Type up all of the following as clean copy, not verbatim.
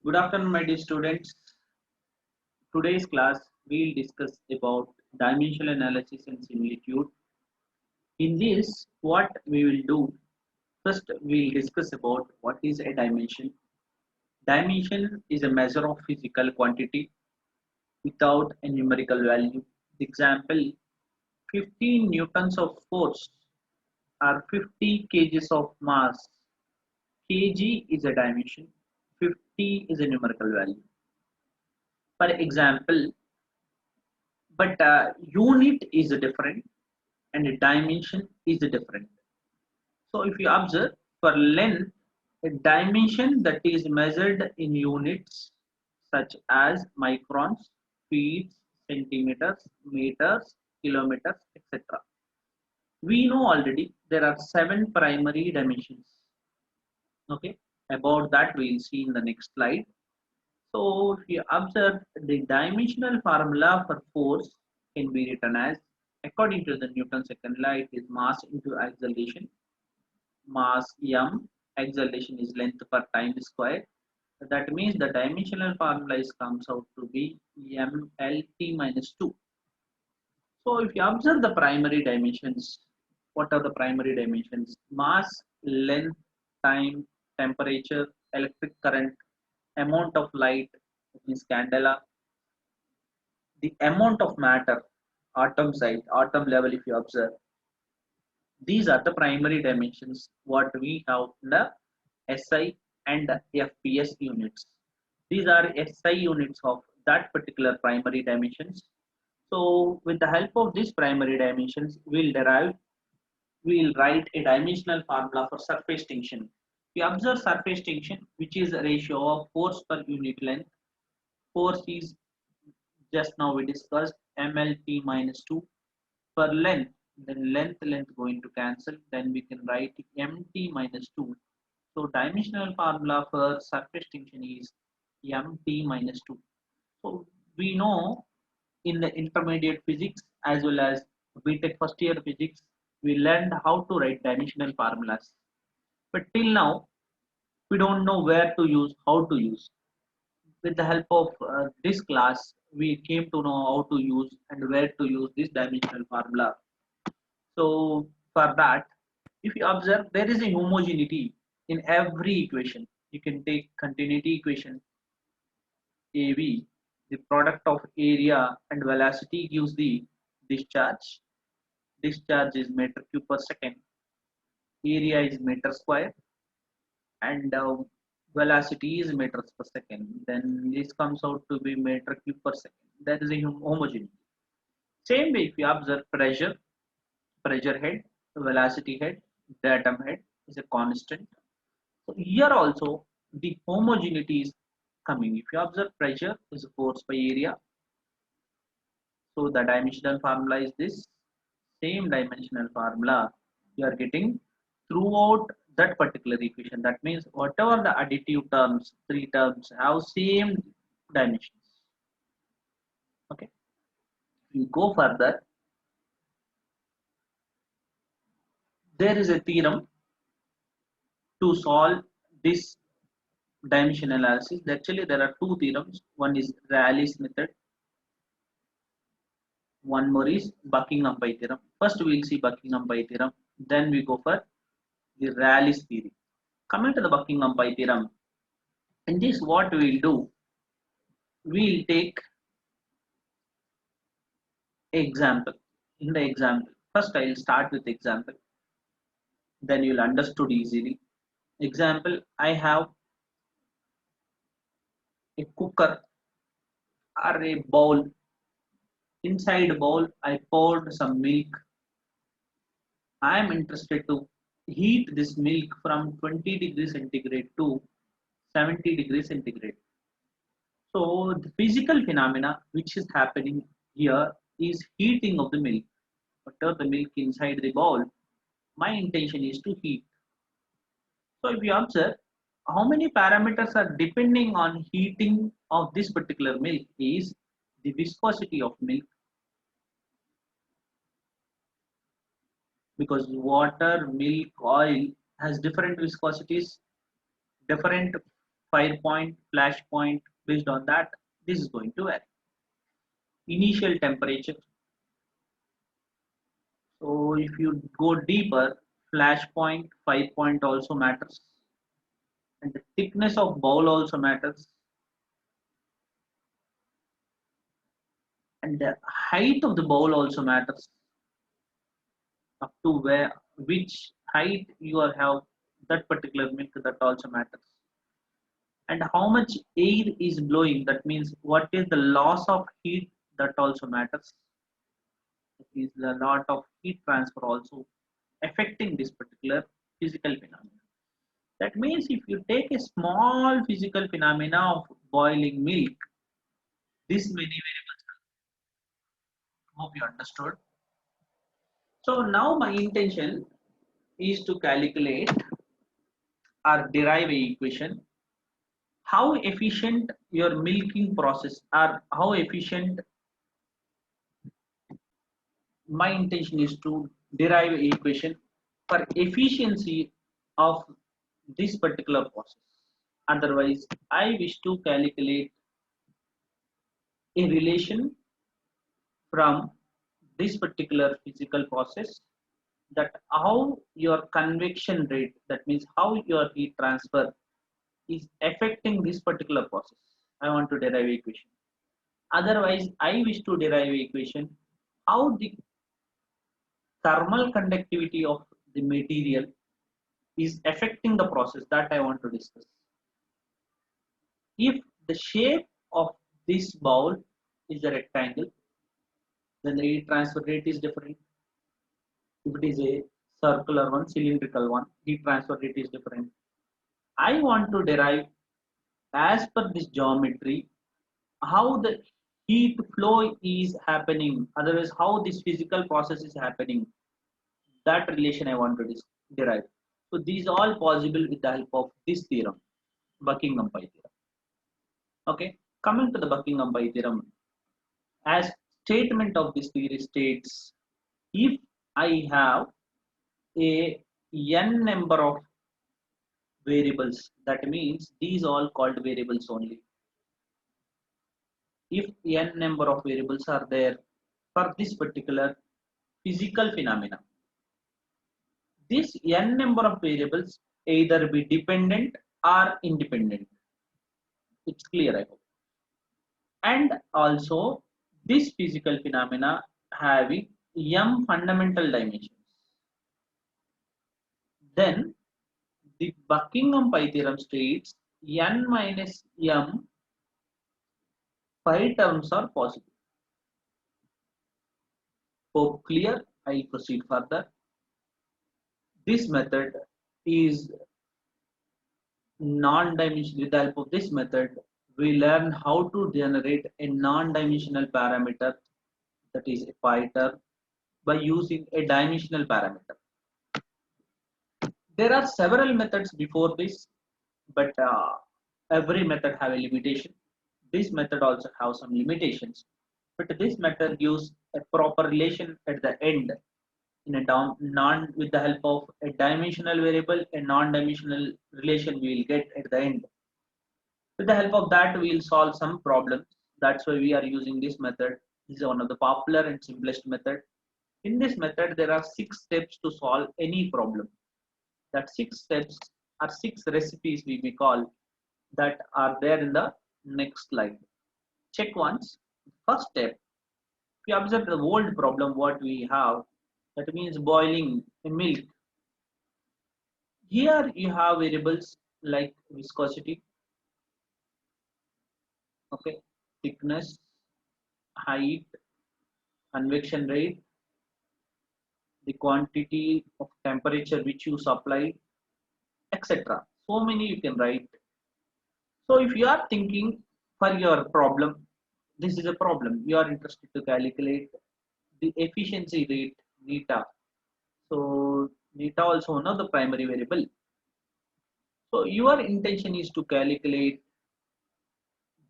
Good afternoon, my dear students. Today's class we'll discuss about dimensional analysis and similitude. In this, what we will do first, we'll discuss about what is a dimension. Dimension is a measure of physical quantity without a numerical value. Example: 15 newtons of force or 50 kgs of mass. Kg is a dimension, 50 is a numerical value. For example, but unit is different and dimension is different. So if you observe, for length, a dimension that is measured in units such as microns, feet, centimeters, meters, kilometers, etc. We know already there are 7 primary dimensions. Okay, about that we'll see in the next slide. So if you observe, the dimensional formula for force can be written as, according to the Newton second law, it is mass into acceleration. Mass m, acceleration is length per time square. That means the dimensional formula is comes out to be mlt minus 2. So if you observe the primary dimensions, what are the primary dimensions? Mass, length, time, temperature, electric current, amount of light, that means candela, the amount of matter, atom size, atom level. If you observe, these are the primary dimensions what we have in the SI and FPS units. These are SI units of that particular primary dimensions. So with the help of these primary dimensions, we'll write a dimensional formula for surface tension. We observe surface tension, which is a ratio of force per unit length. Force is, just now we discussed, mlt minus 2 per length. Then length going to cancel, then we can write mt minus 2. So dimensional formula for surface tension is mt minus 2. So we know in the intermediate physics as well as BTech first year physics, we learned how to write dimensional formulas, but till now we don't know where to use, how to use. With the help of this class, we came to know how to use and where to use this dimensional formula. So for that, if you observe, there is a homogeneity in every equation. You can take continuity equation AB, the product of area and velocity gives the discharge. Discharge is meter cube per second. Area is meter square, and velocity is meters per second. Then this comes out to be meter cube per second. That is a homogeneity. Same way, if you observe pressure, pressure head, velocity head, datum head is a constant. So here also the homogeneity is coming. If you observe, pressure is a force by area. So the dimensional formula is this. Same dimensional formula you are getting throughout that particular equation. That means whatever the additive terms, three terms have same dimensions. Okay. If you go further, there is a theorem to solve this dimension analysis. Actually, there are two theorems. One is Rayleigh's method. One more is Buckingham Pi theorem. First, we will see Buckingham Pi theorem. Then we go for the Rayleigh's theory. Coming to the Buckingham Pi theorem, in this, what we will do, we will take example. In the example, first I will start with example. Then you will understood easily. Example: I have a cooker or a bowl. Inside a bowl, I poured some milk. I am interested to heat this milk from 20 degrees centigrade to 70 degrees centigrade. So the physical phenomena which is happening here is heating of the milk. Whatever the milk inside the bowl, my intention is to heat. So if you observe, how many parameters are depending on heating of this particular milk is the viscosity of milk, because water, milk, oil has different viscosities, different fire point, flash point. Based on that, this is going to vary. Initial temperature. So if you go deeper, flash point, fire point also matters, and the thickness of bowl also matters, and the height of the bowl also matters. Up to where which height you are have that particular milk, that also matters, and how much air is blowing, that means what is the loss of heat, that also matters. It is a lot of heat transfer also affecting this particular physical phenomena. That means if you take a small physical phenomena of boiling milk, this many variables. Hope you understood. So now my intention is to calculate or derive a equation how efficient your milking process, or how efficient. My intention is to derive an equation for efficiency of this particular process. Otherwise, I wish to calculate a relation from this particular physical process, that how your convection rate, that means how your heat transfer is affecting this particular process. I want to derive equation. Otherwise, I wish to derive equation how the thermal conductivity of the material is affecting the process, that I want to discuss. If the shape of this bowl is a rectangle, then the heat transfer rate is different. If it is a circular one, cylindrical one, heat transfer rate is different. I want to derive as per this geometry how the heat flow is happening, otherwise how this physical process is happening. That relation I want to derive. So these are all possible with the help of this theorem, Buckingham Pi theorem. Okay, coming to the Buckingham Pi theorem, as statement of this theory states, if I have a n number of variables, that means these all called variables only. If n number of variables are there for this particular physical phenomena, this n number of variables either be dependent or independent. It's clear, I hope. And also this physical phenomena having m fundamental dimensions. Then the Buckingham Pi theorem states n minus m pi terms are possible. Hope clear. I proceed further. This method is non-dimensional. With the help of this method, we learn how to generate a non-dimensional parameter, that is a pi term, by using a dimensional parameter. There are several methods before this, but every method have a limitation. This method also have some limitations, but this method gives a proper relation at the end in a non with the help of a dimensional variable, a non-dimensional relation we will get at the end. With the help of that, we will solve some problems. That's why we are using this method. This is one of the popular and simplest method. In this method, there are 6 steps to solve any problem. That 6 steps are 6 recipes we may call, that are there in the next slide. Check once. First step, if you observe the old problem what we have, that means boiling milk. Here you have variables like viscosity, okay, thickness, height, convection rate, the quantity of temperature which you supply, etc. So many you can write. So if you are thinking for your problem, this is a problem. You are interested to calculate the efficiency rate neta. So neta also one of the primary variable. So your intention is to calculate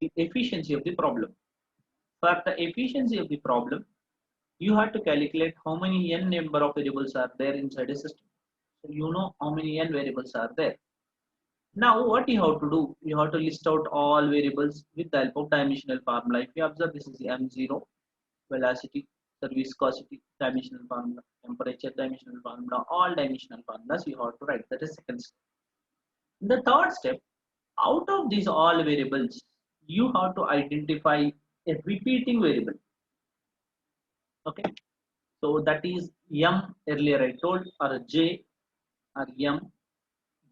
the efficiency of the problem. For the efficiency of the problem, you have to calculate how many n number of variables are there inside a system. So you know how many n variables are there. Now what you have to do, you have to list out all variables with the help of dimensional formula. If you observe, this is m0, velocity, the viscosity, dimensional formula, temperature, dimensional formula, all dimensional formulas you have to write. That is second step. In the third step, out of these all variables, you have to identify a repeating variable. Okay, so that is m, earlier I told, or j or m,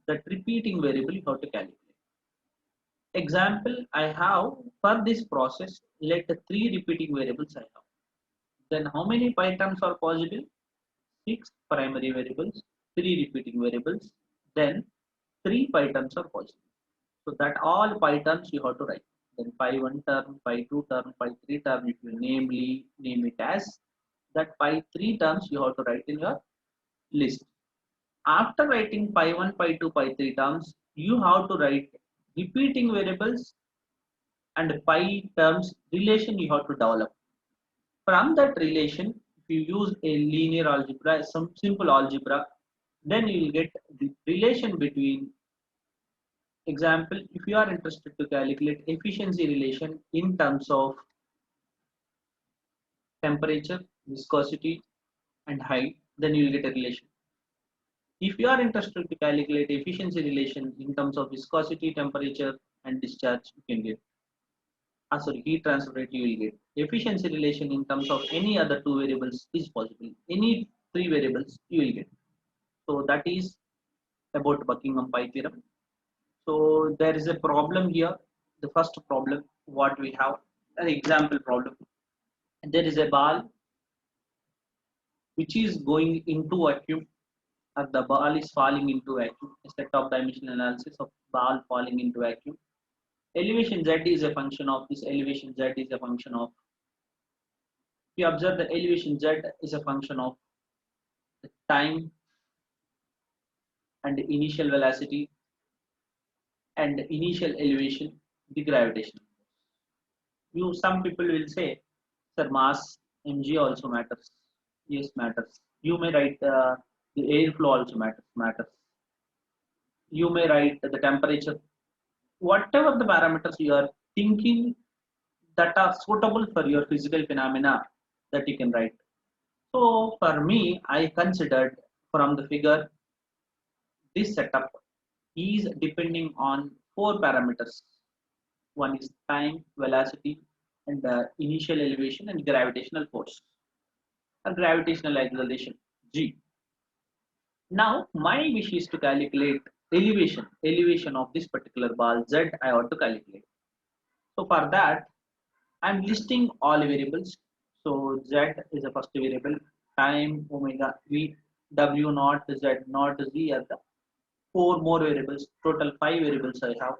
that repeating variable you have to calculate. Example, I have for this process, let the three repeating variables I have. Then how many pi terms are possible? Six primary variables, three repeating variables, then three pi terms are possible. So that all pi terms you have to write. Then pi 1 term, pi 2 term, pi 3 term, if you name it as that pi 3 terms you have to write in your list. After writing pi 1, pi 2, pi 3 terms, you have to write repeating variables and pi terms relation you have to develop. From that relation, if you use a linear algebra, some simple algebra, then you will get the relation between. Example, if you are interested to calculate efficiency relation in terms of temperature, viscosity, and height, then you will get a relation. If you are interested to calculate efficiency relation in terms of viscosity, temperature, and discharge, you can get. Sorry, heat transfer rate you will get. Efficiency relation in terms of any other two variables is possible. Any three variables you will get. So that is about Buckingham Pi theorem. So there is a problem here. The first problem, what we have, an example problem. There is a ball which is going into vacuum, or the ball is falling into vacuum. A set of dimensional analysis of ball falling into vacuum. Elevation z is a function of this. Elevation z is a function of. You observe the elevation z is a function of the time and initial velocity and initial elevation, the gravitational force. Some people will say, sir, mass mg also matters. Yes, matters. You may write the airflow also matters. You may write the temperature. Whatever the parameters you are thinking that are suitable for your physical phenomena, that you can write. So for me, I considered from the figure, this setup is depending on four parameters. One is time, velocity, and initial elevation and gravitational force, or gravitational acceleration, G. Now my wish is to calculate elevation of this particular ball Z. I want to calculate. So for that, I'm listing all variables. So Z is the first variable, time, omega, V, W naught, Z naught, Z are the four more variables. Total five variables I have.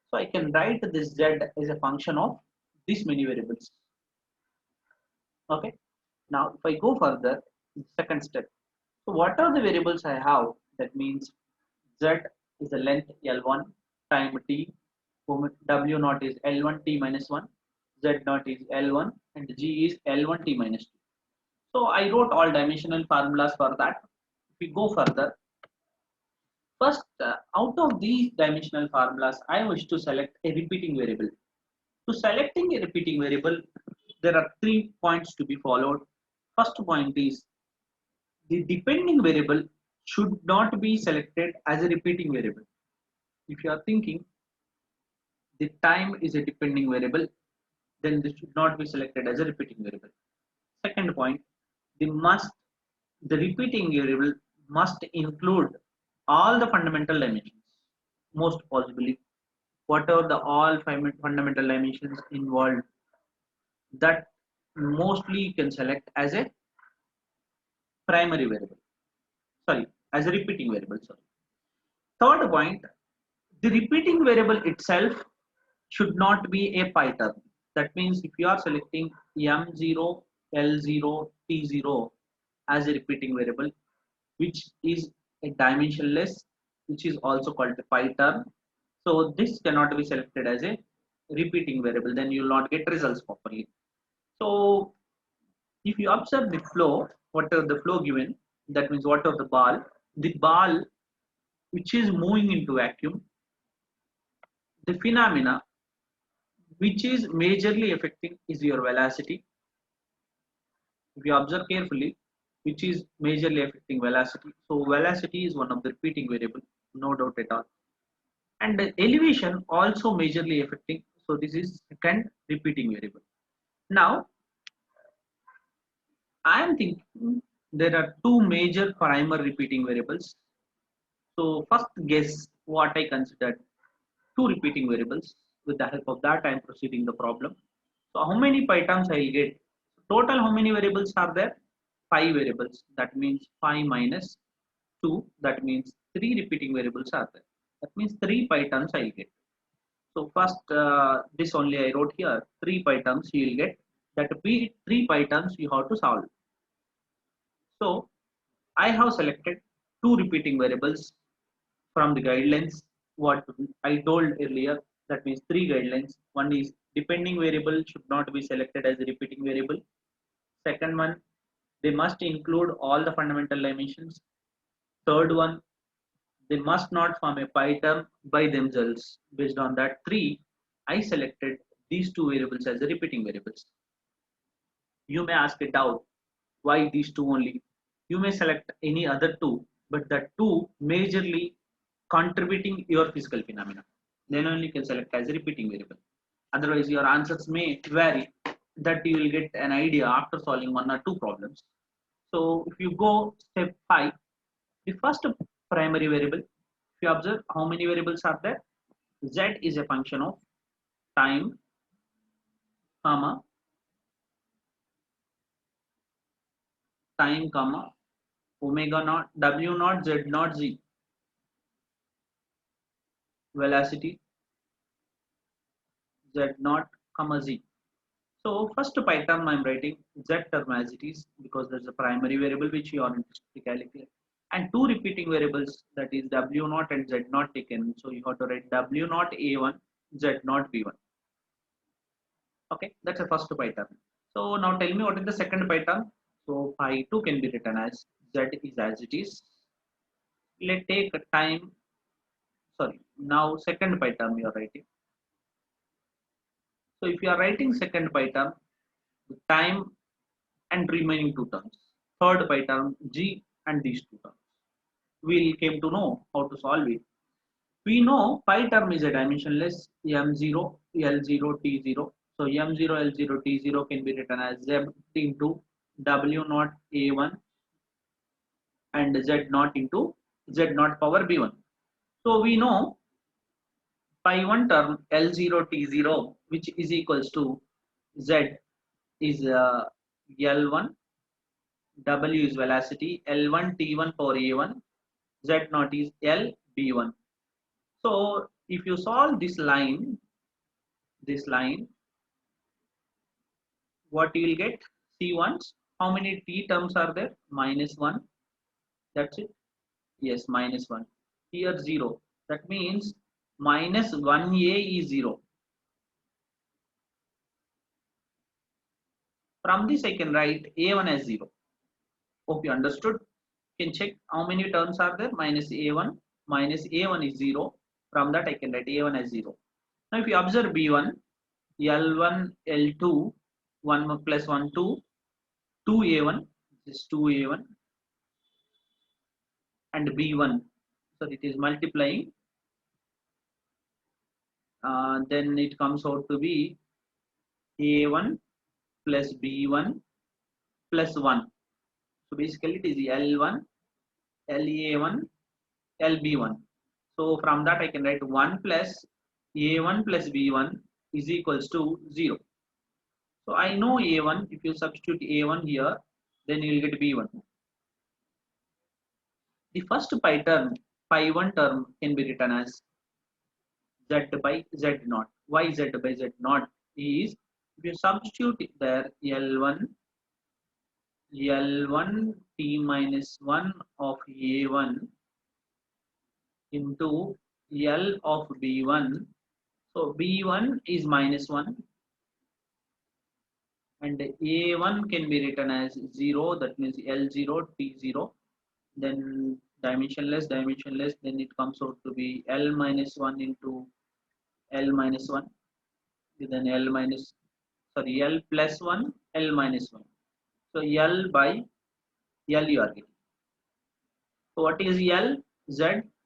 So I can write this Z as a function of this many variables. Okay. Now if I go further, second step. So what are the variables I have? That means Z is the length L1, time T, W naught is L1 T minus 1, Z naught is L1, and G is L1 T minus 2. So I wrote all dimensional formulas for that. If we go further, first out of these dimensional formulas, I wish to select a repeating variable. To selecting a repeating variable, there are 3 points to be followed. First point is the depending variable should not be selected as a repeating variable. If you are thinking the time is a depending variable, then this should not be selected as a repeating variable. Second point, the repeating variable must include all the fundamental dimensions, most possibly whatever the all fundamental dimensions involved, that mostly you can select as a primary variable, sorry, as a repeating variable. Sorry. Third point, the repeating variable itself should not be a pi term. That means if you are selecting m0, l0, t0 as a repeating variable, which is a dimensionless, which is also called a pi term. So this cannot be selected as a repeating variable, then you will not get results properly. So if you observe the flow, whatever the flow given, that means whatever the ball which is moving into vacuum, the phenomena which is majorly affecting is your velocity. If you observe carefully, which is majorly affecting velocity. So velocity is one of the repeating variable, no doubt at all. And the elevation also majorly affecting. So this is second repeating variable. Now I am thinking there are two major primary repeating variables. So first guess what I considered two repeating variables. With the help of that I am proceeding the problem. So how many pi terms I will get? Total how many variables are there? 5 variables. That means 5 minus 2. That means 3 repeating variables are there. That means 3 pi terms I will get. So first this only I wrote here 3 pi terms you will get. That 3 pi terms you have to solve. So I have selected two repeating variables from the guidelines what I told earlier. That means three guidelines. One is depending variable should not be selected as a repeating variable. Second one, they must include all the fundamental dimensions. Third one, they must not form a pi term by themselves. Based on that three, I selected these two variables as the repeating variables. You may ask a doubt, why these two only? You may select any other two, but the two majorly contributing your physical phenomena. Then only you can select as a repeating variable. Otherwise, your answers may vary. That you will get an idea after solving one or two problems. So if you go step 5, the first primary variable, if you observe how many variables are there, z is a function of time, comma, omega naught, w naught, z naught, z, velocity, z naught, comma, z. So first pi term I'm writing z term as it is because there's a primary variable which you are interested to calculate, and two repeating variables, that is w naught and z naught taken. So you have to write w naught a1, z naught b1. Okay, that's the first pi term. So now tell me what is the second pi term. So pi 2 can be written as z is as it is. Let's take a time. Sorry, now second pi term you are writing. So if you are writing second pi term, the time and remaining two terms. Third pi term g and these two terms. We came to know how to solve it. We know pi term is a dimensionless m0, l0, t0. So m0, l0, t0 can be written as z into w naught a1 and z naught into z naught power b1. So we know pi 1 term l0 t0 which is equals to z is l1, w is velocity, l1 t1 power a1, z naught is l b1. So if you solve this line, what you will get? See once, how many t terms are there? -1. That's it. Yes, -1. Here 0. That means -1a is 0. From this I can write a1 as 0. Hope you understood. You can check how many terms are there. -a1. -a1 is 0. From that I can write a1 as 0. Now if you observe b1, l1, l2, 1 plus 1, 2, 2a1, this is 2a1 and b1. So it is multiplying. Then it comes out to be a1 plus b1 plus 1. So basically it is l1, la1, lb1. So from that I can write 1 plus a1 plus b1 is equals to 0. So I know a1. If you substitute a1 here, then you will get b1. The first pi term, pi 1 term can be written as z by z naught. Why z by z naught is, if you substitute there l1 t minus 1 of a1 into l of b1. So b1 is -1 and a1 can be written as 0. That means l0 t0. Then dimensionless, then it comes out to be l minus 1 into L minus 1, then L minus, sorry, L plus 1, L minus 1. So L by L you are getting. So what is L? Z,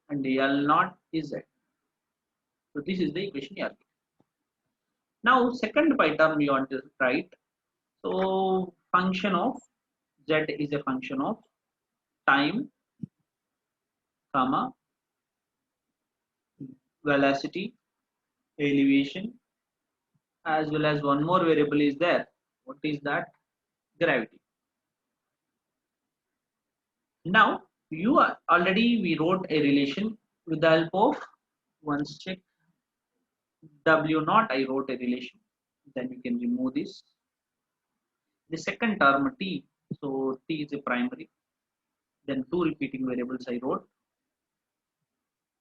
and L naught is Z. So this is the equation you are getting. Now second pi term you want to write. So function of Z is a function of time, comma, velocity, elevation, as well as one more variable is there. What is that? Gravity. Now you are already we wrote a relation with the help of, once check, W naught I wrote a relation. Then you can remove this. The second term T, so T is a primary. Then two repeating variables I wrote.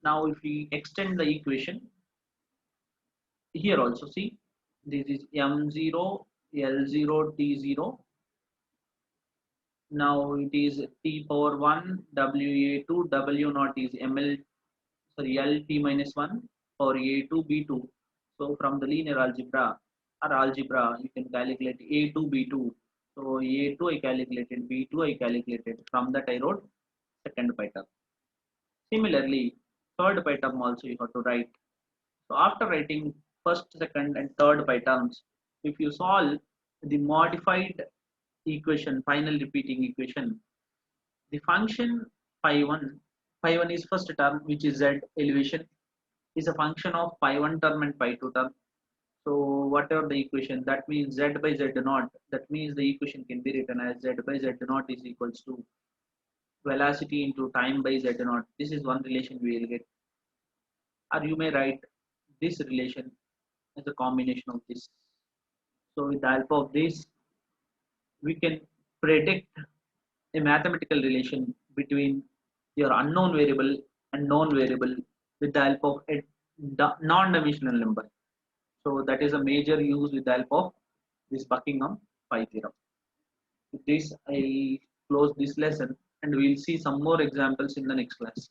Now if we extend the equation, here also see, this is M0, L0, T0. Now it is T power 1, WA2, W naught is ML, sorry, LT minus 1 power A2, B2. So from the linear algebra or algebra, you can calculate A2, B2. So A2 I calculated, B2 I calculated. From that I wrote second pi term. Similarly, third pi term also you have to write. So after writing first, second, and third pi terms, if you solve the modified equation, final repeating equation, the function pi1 is first term, which is Z elevation, is a function of pi1 term and pi2 term. So whatever the equation, that means Z by Z naught, that means the equation can be written as Z by Z naught is equals to velocity into time by Z naught. This is one relation we will get. Or you may write this relation as a combination of this. So with the help of this, we can predict a mathematical relation between your unknown variable and known variable with the help of a non-dimensional number. So that is a major use with the help of this Buckingham pi theorem. With this, I close this lesson and we will see some more examples in the next class.